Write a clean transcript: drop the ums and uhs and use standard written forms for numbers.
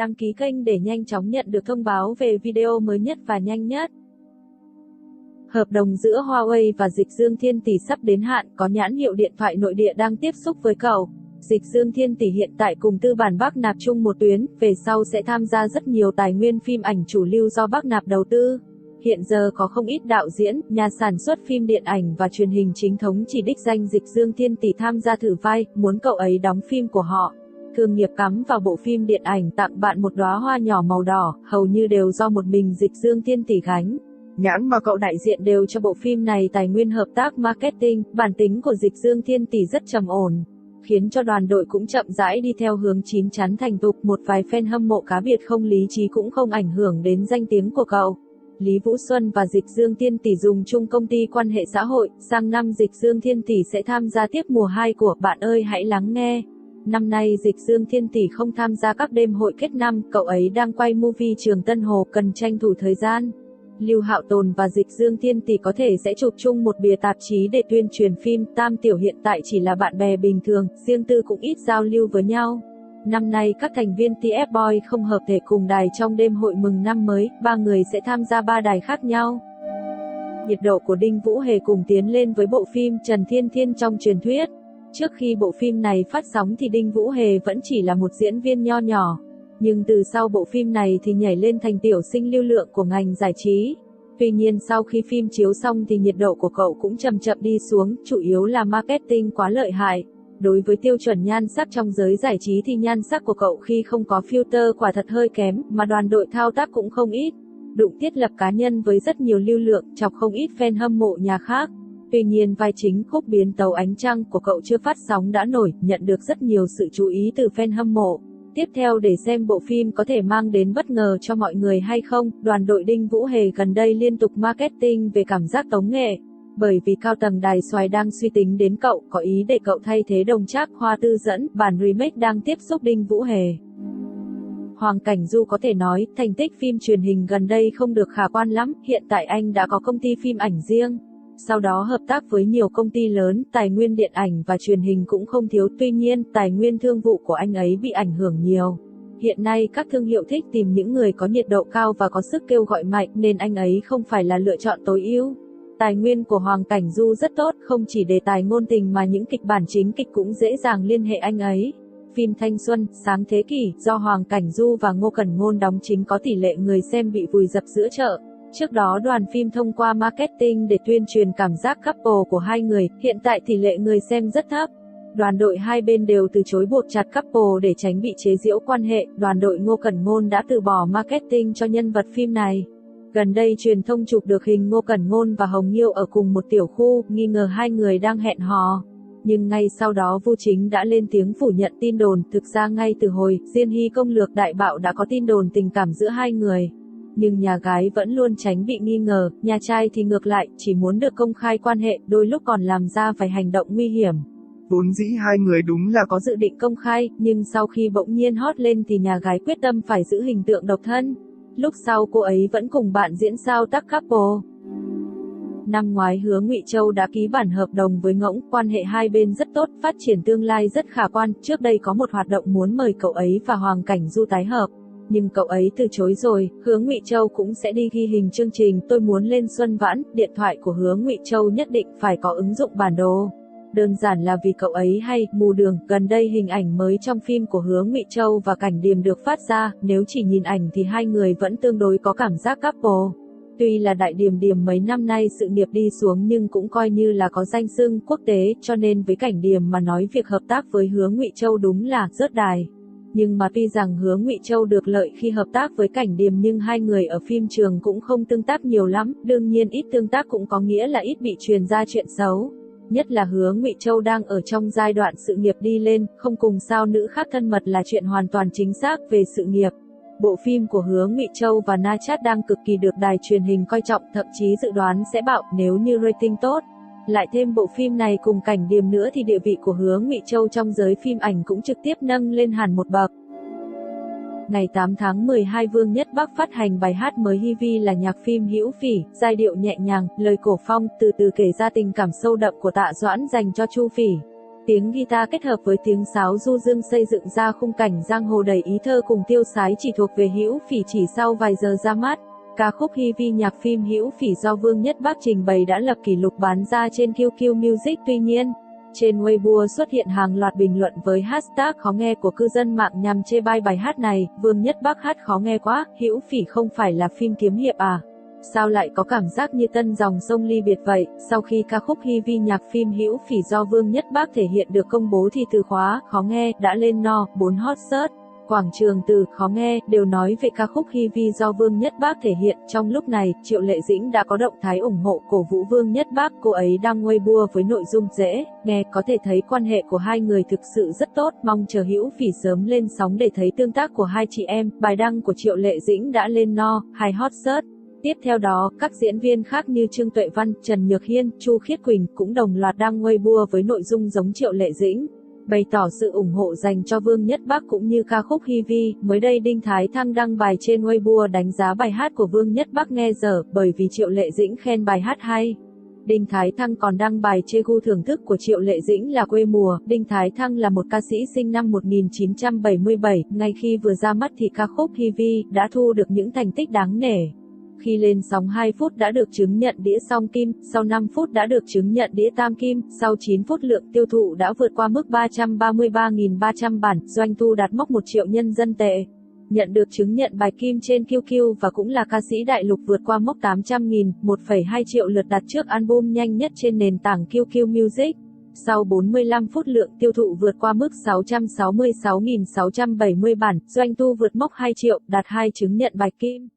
đăng ký kênh để nhanh chóng nhận được thông báo về video mới nhất và nhanh nhất. Hợp đồng giữa Huawei và Dịch Dương Thiên Tỷ sắp đến hạn, có nhãn hiệu điện thoại nội địa đang tiếp xúc với cậu. Dịch Dương Thiên Tỷ hiện tại cùng tư bản Bắc Nạp chung một tuyến, về sau sẽ tham gia rất nhiều tài nguyên phim ảnh chủ lưu do Bắc Nạp đầu tư. Hiện giờ có không ít đạo diễn, nhà sản xuất phim điện ảnh và truyền hình chính thống chỉ đích danh Dịch Dương Thiên Tỷ tham gia thử vai, muốn cậu ấy đóng phim của họ. Thương nghiệp cắm vào bộ phim điện ảnh Tặng Bạn Một Đóa Hoa Nhỏ Màu Đỏ, hầu như đều do một mình Dịch Dương Thiên Tỷ gánh. Nhãn mà cậu đại diện đều cho bộ phim này tài nguyên hợp tác marketing, bản tính của Dịch Dương Thiên Tỷ rất trầm ổn, khiến cho đoàn đội cũng chậm rãi đi theo hướng chín chắn thành thục, một vài fan hâm mộ cá biệt không lý trí cũng không ảnh hưởng đến danh tiếng của cậu. Lý Vũ Xuân và Dịch Dương Thiên Tỷ dùng chung công ty quan hệ xã hội, sang năm Dịch Dương Thiên Tỷ sẽ tham gia tiếp mùa 2 của Bạn ơi hãy lắng nghe. Năm nay Dịch Dương Thiên Tỷ không tham gia các đêm hội kết năm, cậu ấy đang quay movie Trường Tân Hồ, cần tranh thủ thời gian. Lưu Hạo Tồn và Dịch Dương Thiên Tỷ có thể sẽ chụp chung một bìa tạp chí để tuyên truyền phim. Tam Tiểu hiện tại chỉ là bạn bè bình thường, riêng tư cũng ít giao lưu với nhau. Năm nay các thành viên TF Boy không hợp thể cùng đài trong đêm hội mừng năm mới, 3 người sẽ tham gia 3 đài khác nhau. Nhiệt độ của Đinh Vũ Hề cùng tiến lên với bộ phim Trần Thiên Thiên trong truyền thuyết. Trước khi bộ phim này phát sóng thì Đinh Vũ Hề vẫn chỉ là một diễn viên nho nhỏ. Nhưng từ sau bộ phim này thì nhảy lên thành tiểu sinh lưu lượng của ngành giải trí. Tuy nhiên sau khi phim chiếu xong thì nhiệt độ của cậu cũng chậm chậm đi xuống, chủ yếu là marketing quá lợi hại. Đối với tiêu chuẩn nhan sắc trong giới giải trí thì nhan sắc của cậu khi không có filter quả thật hơi kém, mà đoàn đội thao tác cũng không ít. Đụng thiết lập cá nhân với rất nhiều lưu lượng, chọc không ít fan hâm mộ nhà khác. Tuy nhiên vai chính Khúc Biến Tấu Ánh Trăng của cậu chưa phát sóng đã nổi, nhận được rất nhiều sự chú ý từ fan hâm mộ. Tiếp theo để xem bộ phim có thể mang đến bất ngờ cho mọi người hay không, đoàn đội Đinh Vũ Hề gần đây liên tục marketing về cảm giác tống nghệ. Bởi vì cao tầng Đài Xoài đang suy tính đến cậu, có ý để cậu thay thế Đồng Trác, Hoa Tư dẫn, bản remake đang tiếp xúc Đinh Vũ Hề. Hoàng Cảnh Du có thể nói, thành tích phim truyền hình gần đây không được khả quan lắm, hiện tại anh đã có công ty phim ảnh riêng. Sau đó hợp tác với nhiều công ty lớn, tài nguyên điện ảnh và truyền hình cũng không thiếu, tuy nhiên, tài nguyên thương vụ của anh ấy bị ảnh hưởng nhiều. Hiện nay các thương hiệu thích tìm những người có nhiệt độ cao và có sức kêu gọi mạnh nên anh ấy không phải là lựa chọn tối ưu. Tài nguyên của Hoàng Cảnh Du rất tốt, không chỉ đề tài ngôn tình mà những kịch bản chính kịch cũng dễ dàng liên hệ anh ấy. Phim Thanh Xuân, Sáng Thế Kỷ, do Hoàng Cảnh Du và Ngô Cẩn Ngôn đóng chính có tỷ lệ người xem bị vùi dập giữa chợ. Trước đó đoàn phim thông qua marketing để tuyên truyền cảm giác couple của hai người, hiện tại tỷ lệ người xem rất thấp. Đoàn đội hai bên đều từ chối buộc chặt couple để tránh bị chế giễu quan hệ, đoàn đội Ngô Cẩn Ngôn đã từ bỏ marketing cho nhân vật phim này. Gần đây truyền thông chụp được hình Ngô Cẩn Ngôn và Hồng Nghiêu ở cùng một tiểu khu, nghi ngờ hai người đang hẹn hò. Nhưng ngay sau đó Vu Chính đã lên tiếng phủ nhận tin đồn, thực ra ngay từ hồi, Diên Hy Công Lược Đại Bạo đã có tin đồn tình cảm giữa hai người. Nhưng nhà gái vẫn luôn tránh bị nghi ngờ, nhà trai thì ngược lại, chỉ muốn được công khai quan hệ, đôi lúc còn làm ra vài hành động nguy hiểm. Vốn dĩ hai người đúng là có dự định công khai, nhưng sau khi bỗng nhiên hot lên thì nhà gái quyết tâm phải giữ hình tượng độc thân. Lúc sau cô ấy vẫn cùng bạn diễn sao tác couple. Năm ngoái Hứa Ngụy Châu đã ký bản hợp đồng với Ngỗng, quan hệ hai bên rất tốt, phát triển tương lai rất khả quan. Trước đây có một hoạt động muốn mời cậu ấy và Hoàng Cảnh Du tái hợp, nhưng cậu ấy từ chối rồi. Hứa Ngụy Châu cũng sẽ đi ghi hình chương trình Tôi Muốn Lên Xuân Vãn. Điện thoại của Hứa Ngụy Châu nhất định phải có ứng dụng bản đồ. Đơn giản là vì cậu ấy hay mù đường. Gần đây hình ảnh mới trong phim của Hứa Ngụy Châu và Cảnh Điềm được phát ra, nếu chỉ nhìn ảnh thì hai người vẫn tương đối có cảm giác couple. Tuy là Đại Điềm Điềm mấy năm nay sự nghiệp đi xuống nhưng cũng coi như là có danh xưng quốc tế, cho nên với Cảnh Điềm mà nói việc hợp tác với Hứa Ngụy Châu đúng là rớt đài. Nhưng mà tuy rằng Hứa Ngụy Châu được lợi khi hợp tác với Cảnh Điềm nhưng hai người ở phim trường cũng không tương tác nhiều lắm, đương nhiên ít tương tác cũng có nghĩa là ít bị truyền ra chuyện xấu. Nhất là Hứa Ngụy Châu đang ở trong giai đoạn sự nghiệp đi lên, không cùng sao nữ khác thân mật là chuyện hoàn toàn chính xác về sự nghiệp. Bộ phim của Hứa Ngụy Châu và Na Chát đang cực kỳ được đài truyền hình coi trọng, thậm chí dự đoán sẽ bạo nếu như rating tốt. Lại thêm bộ phim này cùng Cảnh Điềm nữa thì địa vị của Hứa Ngụy Châu trong giới phim ảnh cũng trực tiếp nâng lên hẳn một bậc. Ngày 8 tháng 12 Vương Nhất Bắc phát hành bài hát mới Hivi là nhạc phim hữu phỉ, giai điệu nhẹ nhàng, lời cổ phong, từ từ kể ra tình cảm sâu đậm của Tạ Doãn dành cho Chu Phỉ. Tiếng guitar kết hợp với tiếng sáo du dương xây dựng ra khung cảnh giang hồ đầy ý thơ cùng tiêu sái chỉ thuộc về Hữu Phỉ chỉ sau vài giờ ra mắt. Ca khúc Hivi nhạc phim Hữu Phỉ do Vương Nhất Bác trình bày đã lập kỷ lục bán ra trên QQ Music. Tuy nhiên, trên Weibo xuất hiện hàng loạt bình luận với hashtag khó nghe của cư dân mạng nhằm chê bai bài hát này. Vương Nhất Bác hát khó nghe quá, Hữu Phỉ không phải là phim kiếm hiệp à? Sao lại có cảm giác như tân dòng sông ly biệt vậy? Sau khi ca khúc Hivi nhạc phim Hữu Phỉ do Vương Nhất Bác thể hiện được công bố thì từ khóa khó nghe đã lên no 4 hot search. Quảng trường từ khó nghe đều nói về ca khúc Hivi do Vương Nhất Bác thể hiện. Trong lúc này, Triệu Lệ Dĩnh đã có động thái ủng hộ cổ vũ Vương Nhất Bác. Cô ấy đăng Weibo với nội dung dễ nghe, có thể thấy quan hệ của hai người thực sự rất tốt, mong chờ Hữu Phỉ sớm lên sóng để thấy tương tác của hai chị em. Bài đăng của Triệu Lệ Dĩnh đã lên no 2 hot search. Tiếp theo đó, các diễn viên khác như Trương Tuệ Văn, Trần Nhược Hiên, Chu Khiết Quỳnh cũng đồng loạt đăng Weibo với nội dung giống Triệu Lệ Dĩnh, bày tỏ sự ủng hộ dành cho Vương Nhất Bác cũng như ca khúc Hivi. Mới đây Đinh Thái Thăng đăng bài trên Weibo đánh giá bài hát của Vương Nhất Bác nghe dở bởi vì Triệu Lệ Dĩnh khen bài hát hay. Đinh Thái Thăng còn đăng bài chê gu thưởng thức của Triệu Lệ Dĩnh là quê mùa. Đinh Thái Thăng là một ca sĩ sinh năm 1977, ngay khi vừa ra mắt thì ca khúc Hivi đã thu được những thành tích đáng nể. Khi lên sóng 2 phút đã được chứng nhận đĩa song kim, sau 5 phút đã được chứng nhận đĩa tam kim, sau 9 phút lượng tiêu thụ đã vượt qua mức 333.300 bản, doanh thu đạt mốc 1 triệu nhân dân tệ. Nhận được chứng nhận bài kim trên QQ và cũng là ca sĩ đại lục vượt qua mốc 800.000, 1,2 triệu lượt đặt trước album nhanh nhất trên nền tảng QQ Music. Sau 45 phút lượng tiêu thụ vượt qua mức 666.670 bản, doanh thu vượt mốc 2 triệu, đạt 2 chứng nhận bài kim.